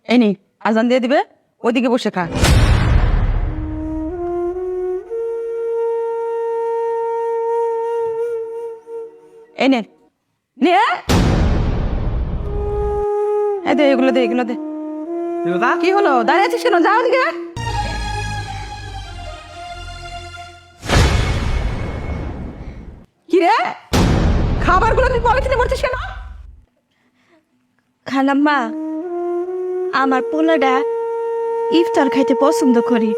এই নি আজান দিয়ে দিবে, ওইদিকে বসে খা। এই নে নে, এই দে, এগুলো দে, এগুলো দে। কি হলো, দাঁড়িয়ে আছিস কেন? যাও দিকে। কি রে, খাবারগুলো তুই পলিথিনে ভরছিস কেন? খালাম্মা, আমার পোলাটা ইফতার খাইতে পছন্দ করি।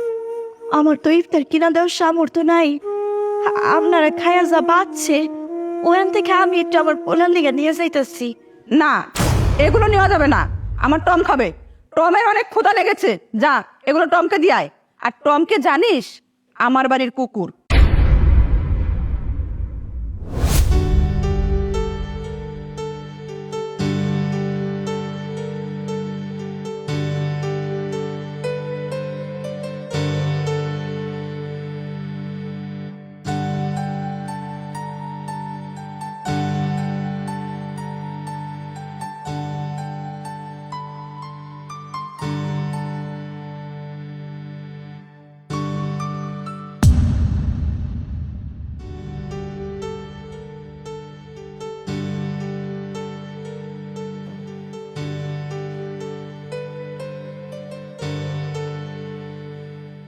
আমার তো ইফতার কিনা দেওয়ার সামর্থ্য নাই। আপনারা খায়া যা বাঁচছে ওখান থেকে আমি একটু আমার পোলার লিগে নিয়ে যাইতেছি। না, এগুলো নেওয়া যাবে না। আমার টম খাবে, টমের অনেক ক্ষুধা লেগেছে। যা, এগুলো টমকে দিয়ে আয়। আর টমকে জানিস আমার বাড়ির কুকুর।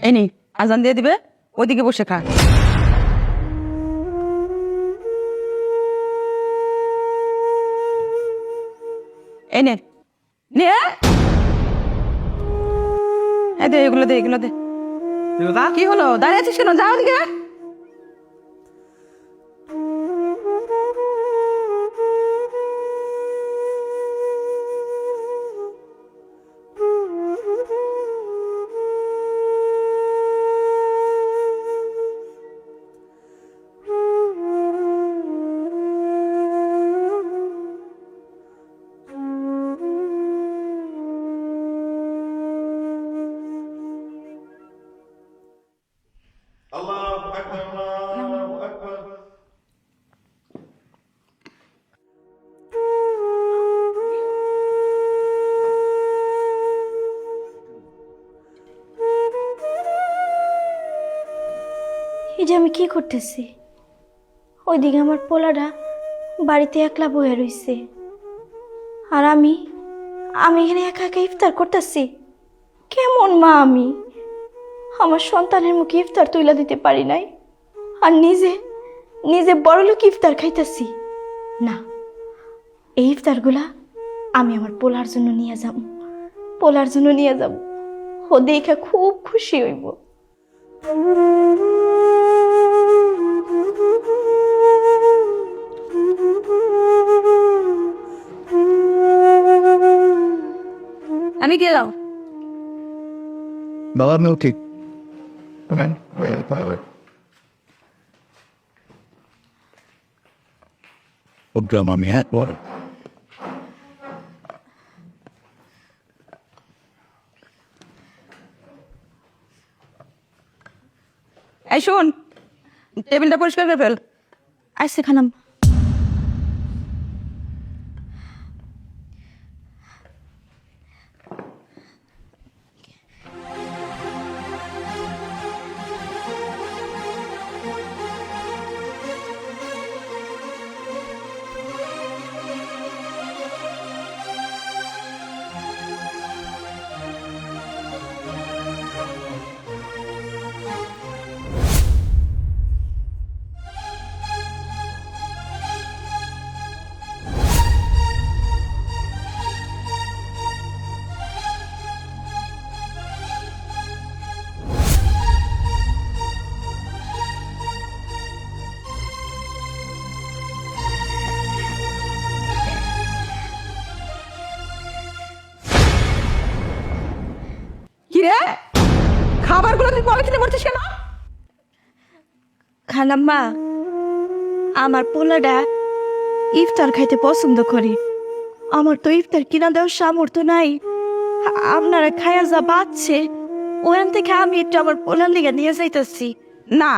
এই নি আজান দিয়ে দিবে, ওইদিকে বসে খা। এই নে নে, এই দে, এগুলো দে, এগুলো দে। কি হলো, দাঁড়িয়ে আছিস কেন? যাও দিকে। الله أكبر الله أكبر এই যে আমি কি করতেছি? ওইদিকে আমার পোলাটা বাড়িতে একলা বয়ে রইছে, আর আমি এখানে একা একা ইফতার করতেছি। কেমন মা আমি! আমার সন্তানের মুখে ইফতার তুইলা দিতে পারি নাই, আর নিজে নিজে বড়লোক ইফতার খাইতেছি। না, এই ইফতারগুলা আমি আমার পোলার জন্য নিয়ে যাব, পোলার জন্য নিয়ে যাব। ও দেখে খুব খুশি হইব। আমি গেলাম। বাবা আমি উঠি। উঠলাম আমি, হ্যাঁ বল। এই শোন, টেবিলটা পরিষ্কার করে ফেল। আইসে খানাম। কি রে, খাবারগুলো তুই পলিথিনে ভরছিস কেন? খালাম্মা, আমার পোলাটা ইফতার খাইতে পছন্দ করি। আমার তো ইফতার কিনা দেওয়ার সামর্থ্য নাই। আপনারা খায়া যা বাঁচছে ওখান থেকে আমি একটু আমার পোলার লিগে নিয়ে যাইতেছি। না,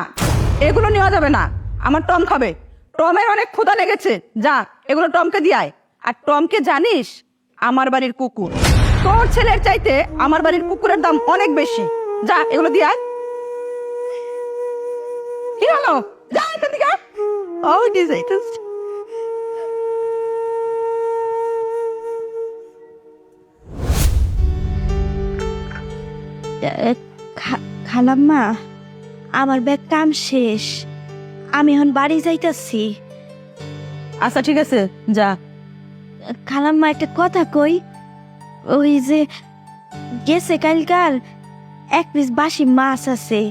এগুলো নেওয়া যাবে না। আমার টম খাবে, টমের অনেক ক্ষুধা লেগেছে। যা, এগুলো টমকে দিয়ে আয়। আর টমকে জানিস আমার বাড়ির কুকুর। তোর ছেলের চাইতে আমার বাড়ির কুকুরের দাম অনেক বেশি। যা এগুলো দিয়ে আয়। কি হলো? যা এখান থেকে। ও যাইতেছে। খালাম্মা, আমার ব্যাগ কাম শেষ, আমি এখন বাড়ি যাইতাছি। আচ্ছা ঠিক আছে, যা। খালাম্মা, একটা কথা কই, ওই যে গেছে কালকার এক পিস বাসি মাছ আছে,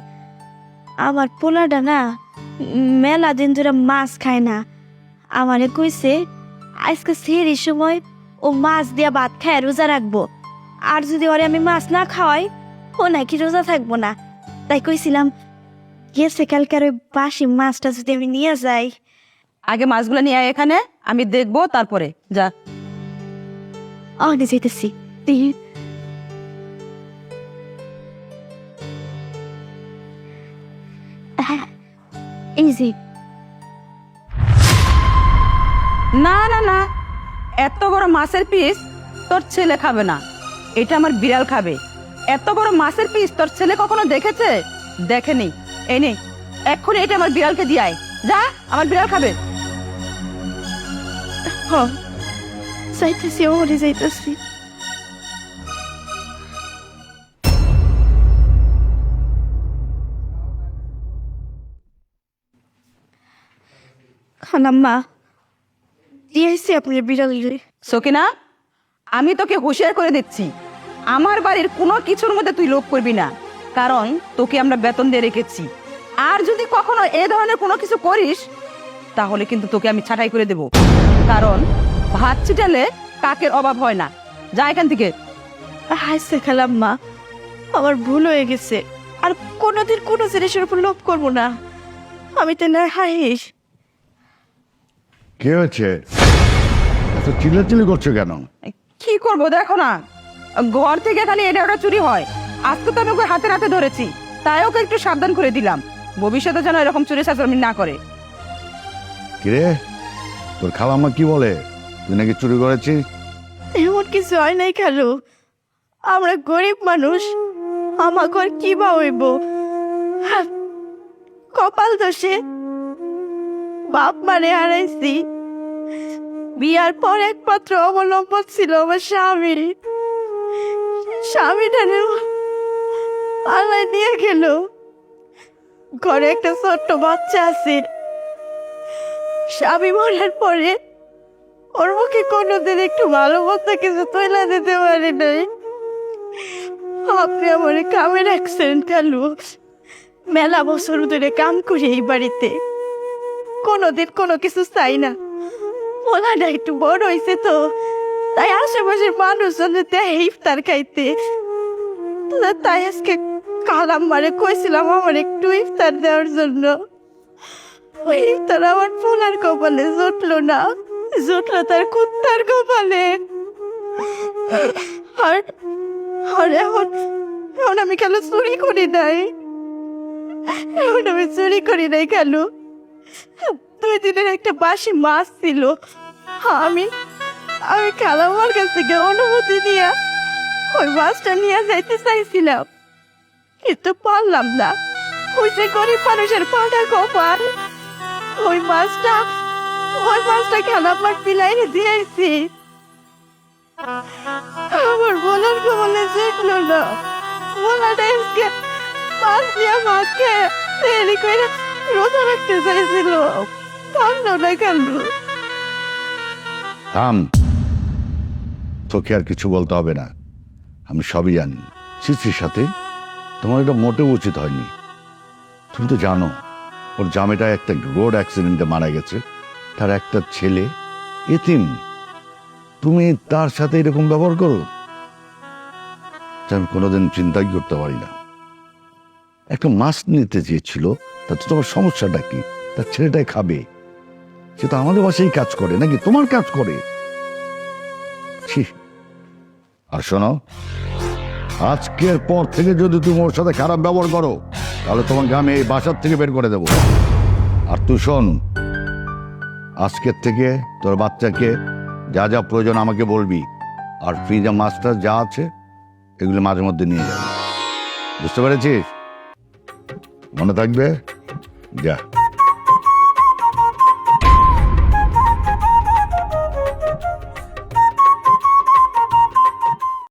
আমার পোলাটা না মেলা দিন ধরে মাছ খায় না, আমারে কইছে আজকে সেহরির সময় ও মাছ দিয়া ভাত খায় রোজা রাখবো, আর যদি ওরে আমি মাছ না খাওয়াই ও নাকি রোজা থাকবো না। তাই কইছিলাম গেছে কালকার ওই বাসি মাছটা যদি আমি নিয়ে যাই। আগে মাছগুলো নিয়ে আয় এখানে, আমি দেখবো তারপরে। যা। অনে যেতেছি। এই যে না না না, এত বড় মাছের পিস তোর ছেলে খাবে না, এটা আমার বিড়াল খাবে। এত বড় মাছের পিস তোর ছেলে কখনো দেখেছে? দেখেনি। এই নে, এক্ষুনি এটা আমার বিড়ালকে দিয়ে আয়। যা, আমার বিড়াল খাবে। যাইতেছি, ওরে যাইতেছি। খালাম্মা, দিয়েছি আপনার বিড়াল। সকিনা, আমি তোকে হুঁশিয়ার করে দিচ্ছি, আমার বাড়ির কোনো কিছুর মধ্যে তুই লোভ করবি না, কারণ তোকে আমরা বেতন দিয়ে রেখেছি। আর যদি কখনো এ ধরনের কোনো কিছু করিস তাহলে কিন্তু তোকে আমি ছাঁটাই করে দেব, কারণ ভাত ছিটালে কাকের অভাব হয় না। যা এখান থেকে। হাসতে খালাম্মা, আমার ভুল হয়ে গেছে, আর কোনোদিন কোনো জিনিসের উপর লোভ করবো না। আমি তো না হাইস। কে হয়েছে? এত চিল্লাচিল্লি করছো কেন? কি করব দেখো না, ঘর থেকে খালি এটা ওটা চুরি হয়। আজকে তো আমি ওকে হাতে হাতে ধরেছি, তাই ওকে একটু সাবধান করে দিলাম, ভবিষ্যতে যেন এরকম চুরি চাচুরি না করে। কিরে, তোর খালাম্মা কি বলে? তুই নাকি চুরি করেছিস? এমন কিছু হয় নাই খালু, আমরা গরিব মানুষ, আমাকে আর কি বা হইব। কপাল দোষে বাপ মানে হারাইছি, বিয়ার পর একমাত্র অবলম্বন ছিল আমার স্বামী। স্বামীটা আল্লাহ নিয়ে গেল। ঘরে একটা ছোট্ট বাচ্চা আছে, স্বামী মরার পরে ওর মুখে কোনোদিন একটু ভালো মতো কিছু তৈলা দিতে পারি নাই। আপনি আমার কামে রাখছেন কালু, মেলা বছর ধরে কাম করি এই বাড়িতে, কোনোদিন কোনো কিছু চাই না। পোলাটা একটু বড় হয়েছে তো, তাই আশেপাশের মানুষজন দেয় ইফতার খাইতে, তাই আজকে খালাম্মারে কইছিলাম আমার একটু ইফতার দেওয়ার জন্য। ওই ইফতার আমার পোলার কপালে জুটলো না, জুটলো তার কুত্তার কপালে। আর আর এখন আমি কেন চুরি করি নাই, এখন আমি চুরি করি নাই কেন? 2 দিনের একটা বাসি মাছ ছিল, আমি খালাম্মার কাছ থেকে অনুমতি নিয়ে ওই মাছটা নিয়ে যাইতে চাইছিলাম, কিন্তু পারলাম না। ওই যে গরিব মানুষের পাটা কপাল, ওই মাছটা খালাম্মার পিলাইরে দিয়েছি। আমার বোনের কপালে জুটলো না, বোনাটা আজকে মাছ দিয়ে ভাত খেয়ে তৈরি করে রোজা রাখতে চাইছিল, পারলো না কালু। থাম, তোকে আর কিছু বলতে হবে না, আমি সবই জানি। সিসির সাথে তোমার এটা মোটেও উচিত হয়নি। তুমি তো জানো ওর জামেটা একটা রোড অ্যাক্সিডেন্টে মারা গেছে, তার একটা ছেলে এতিম, তুমি তার সাথে এরকম ব্যবহার করো, আমি কোনোদিন চিন্তাই করতে পারি না। একটা মাছ নিতে চেয়েছিল, তাতে তোমার সমস্যাটা কি? তার ছেলেটাই খাবে, সে তো আমাদের বাসায় কাজ করে নাকি তোমার কাজ করে? আর শোনো, আজকের পর থেকে যদি তুমি ওর সাথে খারাপ ব্যবহার করো তাহলে তোমাকে আমি এই বাসার থেকে বের করে দেব। আর তুই শোন, আজকের থেকে তোর বাচ্চাকে যা যা প্রয়োজন আমাকে বলবি, আর ফ্রিজে মাছটা যা আছে এগুলো মাঝে মধ্যে নিয়ে যাবে, বুঝতে পেরেছিস? মনে থাকবে, যা।